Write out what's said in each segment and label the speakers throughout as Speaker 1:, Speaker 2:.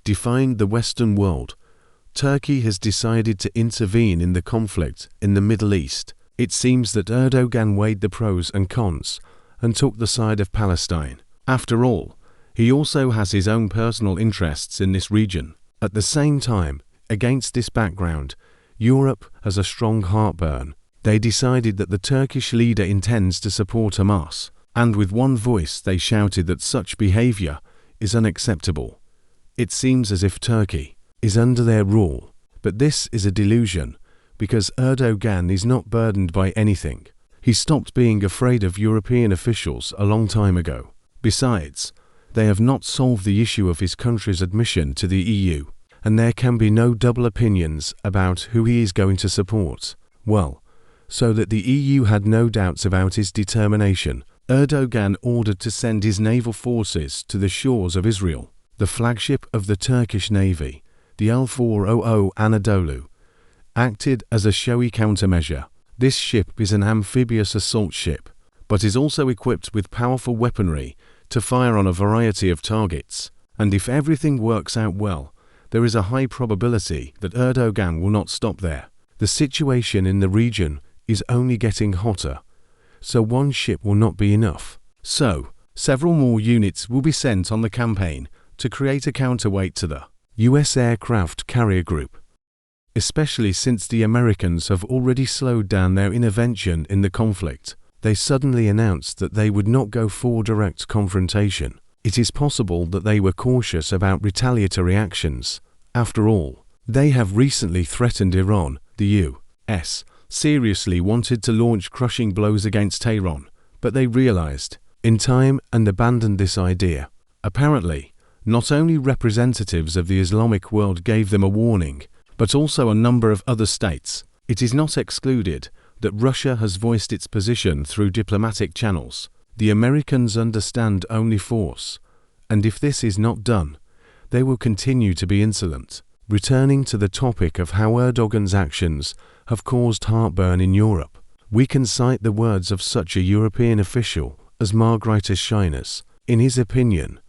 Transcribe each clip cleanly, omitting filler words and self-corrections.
Speaker 1: Defying the Western world, Turkey has decided to intervene in the conflict in the Middle East. It seems that Erdogan weighed the pros and cons and took the side of Palestine. After all, he also has his own personal interests in this region. At the same time, against this background, Europe has a strong heartburn. They decided that the Turkish leader intends to support Hamas, and with one voice they shouted that such behavior is unacceptable. It seems as if Turkey is under their rule, but this is a delusion because Erdogan is not burdened by anything. He stopped being afraid of European officials a long time ago. Besides, they have not solved the issue of his country's admission to the EU, and there can be no double opinions about who he is going to support. Well, so that the EU had no doubts about his determination, Erdogan ordered to send his naval forces to the shores of Israel. The flagship of the Turkish Navy, the L-400 Anadolu, acted as a showy countermeasure. This ship is an amphibious assault ship, but is also equipped with powerful weaponry to fire on a variety of targets. And if everything works out well, there is a high probability that Erdogan will not stop there. The situation in the region is only getting hotter, so one ship will not be enough. So, several more units will be sent on the campaign to create a counterweight to the US aircraft carrier group, especially since the Americans have already slowed down their intervention in the conflict. They suddenly announced that they would not go for direct confrontation. It is possible that they were cautious about retaliatory actions. After all, they have recently threatened Iran. The US seriously wanted to launch crushing blows against Tehran, but they realized in time and abandoned this idea. Apparently, not only representatives of the Islamic world gave them a warning, but also a number of other states. It is not excluded that Russia has voiced its position through diplomatic channels. The Americans understand only force, and if this is not done, they will continue to be insolent. Returning to the topic of how Erdogan's actions have caused heartburn in Europe, we can cite the words of such a European official as Margrethe Scheiners. In his opinion,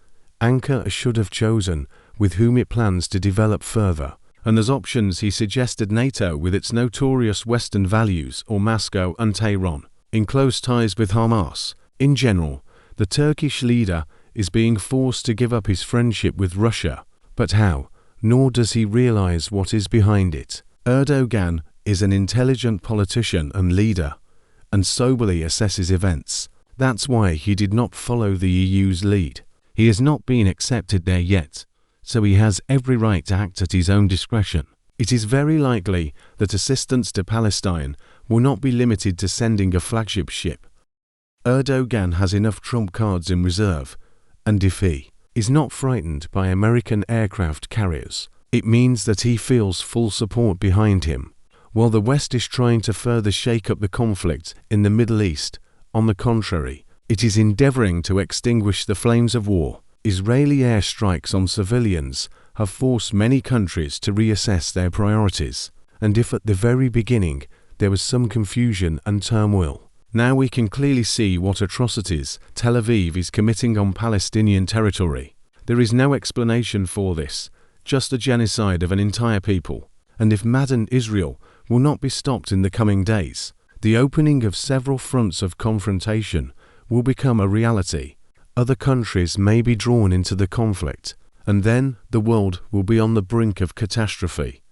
Speaker 1: Ankara should have chosen with whom it plans to develop further, and as options he suggested NATO with its notorious Western values or Moscow and Tehran, in close ties with Hamas. In general, the Turkish leader is being forced to give up his friendship with Russia, but how? Nor does he realize what is behind it. Erdogan is an intelligent politician and leader, and soberly assesses events. That's why he did not follow the EU's lead. He has not been accepted there yet, so he has every right to act at his own discretion. It is very likely that assistance to Palestine will not be limited to sending a flagship ship. Erdogan has enough trump cards in reserve, and if he is not frightened by American aircraft carriers, it means that he feels full support behind him. While the West is trying to further shake up the conflict in the Middle East, on the contrary, it is endeavoring to extinguish the flames of war. Israeli airstrikes on civilians have forced many countries to reassess their priorities, and if at the very beginning there was some confusion and turmoil, now we can clearly see what atrocities Tel Aviv is committing on Palestinian territory. There is no explanation for this, just a genocide of an entire people, and if maddened Israel will not be stopped in the coming days, the opening of several fronts of confrontation will become a reality. Other countries may be drawn into the conflict, and then the world will be on the brink of catastrophe.